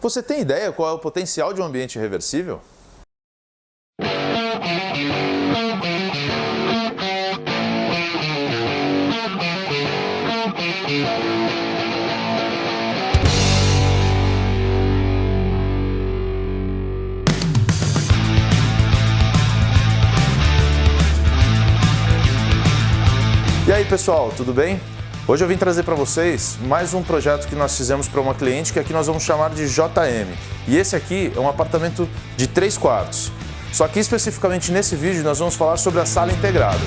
Você tem ideia qual é o potencial de um ambiente reversível? E aí pessoal, tudo bem? Hoje eu vim trazer para vocês mais um projeto que nós fizemos para uma cliente que aqui nós vamos chamar de JM. E esse aqui é um apartamento de 3 quartos. Só que especificamente nesse vídeo nós vamos falar sobre a sala integrada.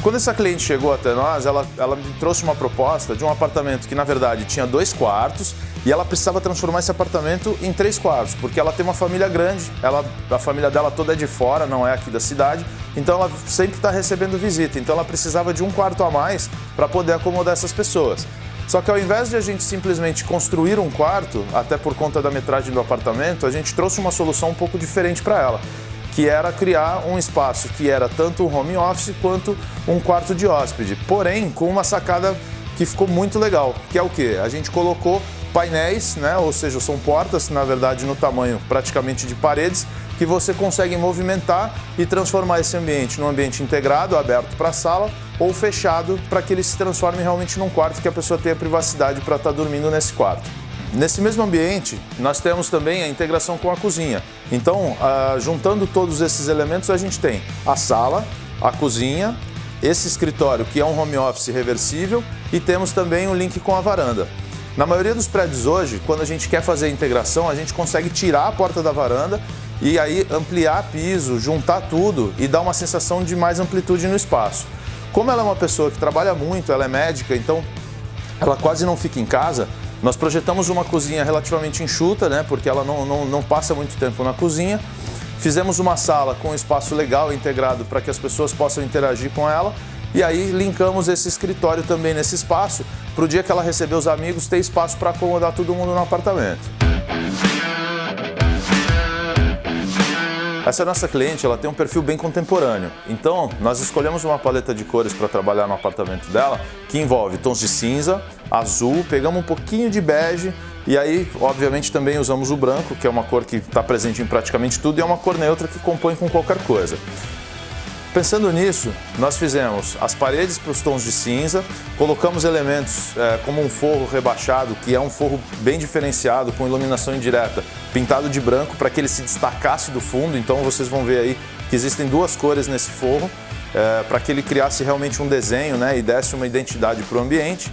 Quando essa cliente chegou até nós, ela me trouxe uma proposta de um apartamento que na verdade tinha 2 quartos e ela precisava transformar esse apartamento em 3 quartos, porque ela tem uma família grande, a família dela toda é de fora, não é aqui da cidade, então ela sempre está recebendo visita, então ela precisava de um quarto a mais para poder acomodar essas pessoas. Só que ao invés de a gente simplesmente construir um quarto, até por conta da metragem do apartamento, a gente trouxe uma solução um pouco diferente para ela, que era criar um espaço que era tanto um home office quanto um quarto de hóspede, porém com uma sacada que ficou muito legal, que é o quê? A gente colocou painéis, né? Ou seja, são portas, na verdade, no tamanho praticamente de paredes, que você consegue movimentar e transformar esse ambiente num ambiente integrado, aberto para a sala, ou fechado para que ele se transforme realmente num quarto que a pessoa tenha privacidade para estar dormindo nesse quarto. Nesse mesmo ambiente, nós temos também a integração com a cozinha. Então, juntando todos esses elementos, a gente tem a sala, a cozinha, esse escritório que é um home office reversível e temos também o link com a varanda. Na maioria dos prédios hoje, quando a gente quer fazer a integração, a gente consegue tirar a porta da varanda e aí ampliar piso, juntar tudo e dar uma sensação de mais amplitude no espaço. Como ela é uma pessoa que trabalha muito, ela é médica, então ela quase não fica em casa, nós projetamos uma cozinha relativamente enxuta, né, porque ela não passa muito tempo na cozinha. Fizemos uma sala com um espaço legal integrado para que as pessoas possam interagir com ela. E aí linkamos esse escritório também nesse espaço, para o dia que ela receber os amigos, ter espaço para acomodar todo mundo no apartamento. Essa nossa cliente, ela tem um perfil bem contemporâneo, então nós escolhemos uma paleta de cores para trabalhar no apartamento dela, que envolve tons de cinza, azul, pegamos um pouquinho de bege e aí, obviamente, também usamos o branco, que é uma cor que está presente em praticamente tudo e é uma cor neutra que compõe com qualquer coisa. Pensando nisso, nós fizemos as paredes para os tons de cinza, colocamos elementos como um forro rebaixado, que é um forro bem diferenciado, com iluminação indireta, pintado de branco para que ele se destacasse do fundo, então vocês vão ver aí que existem 2 cores nesse forro, para que ele criasse realmente um desenho, né, e desse uma identidade para o ambiente.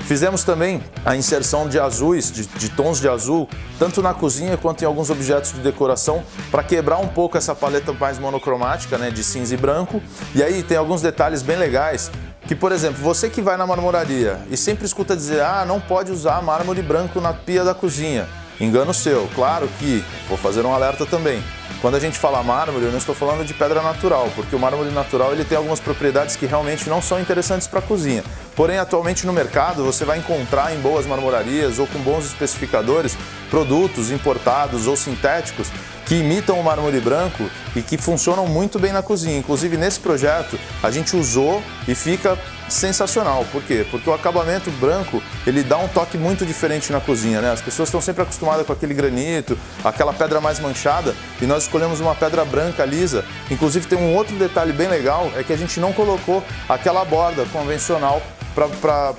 Fizemos também a inserção de azuis, de tons de azul, tanto na cozinha quanto em alguns objetos de decoração, para quebrar um pouco essa paleta mais monocromática, né, de cinza e branco. E aí tem alguns detalhes bem legais, que por exemplo, você que vai na marmoraria e sempre escuta dizer, não pode usar mármore branco na pia da cozinha. Engano seu, claro que, vou fazer um alerta também, quando a gente fala mármore, eu não estou falando de pedra natural, porque o mármore natural ele tem algumas propriedades que realmente não são interessantes para a cozinha. Porém, atualmente no mercado, você vai encontrar em boas marmorarias ou com bons especificadores, produtos importados ou sintéticos que imitam o mármore branco e que funcionam muito bem na cozinha. Inclusive, nesse projeto, a gente usou e fica sensacional. Por quê? Porque o acabamento branco, ele dá um toque muito diferente na cozinha, né? As pessoas estão sempre acostumadas com aquele granito, aquela pedra mais manchada, e nós escolhemos uma pedra branca lisa. Inclusive, tem um outro detalhe bem legal, é que a gente não colocou aquela borda convencional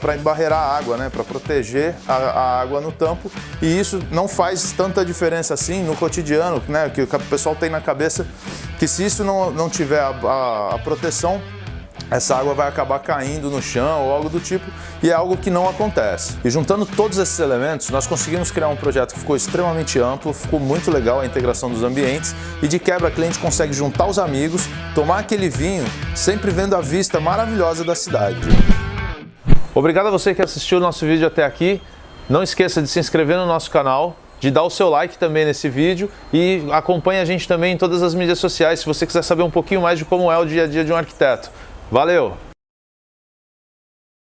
para embarrear a água, né? Para proteger a água no tampo, e isso não faz tanta diferença assim no cotidiano, né? Que o pessoal tem na cabeça que se isso não tiver a proteção, essa água vai acabar caindo no chão ou algo do tipo, e é algo que não acontece. E juntando todos esses elementos, nós conseguimos criar um projeto que ficou extremamente amplo, ficou muito legal a integração dos ambientes, e de quebra a cliente consegue juntar os amigos, tomar aquele vinho, sempre vendo a vista maravilhosa da cidade. Obrigado a você que assistiu o nosso vídeo até aqui. Não esqueça de se inscrever no nosso canal, de dar o seu like também nesse vídeo e acompanhe a gente também em todas as mídias sociais se você quiser saber um pouquinho mais de como é o dia a dia de um arquiteto. Valeu!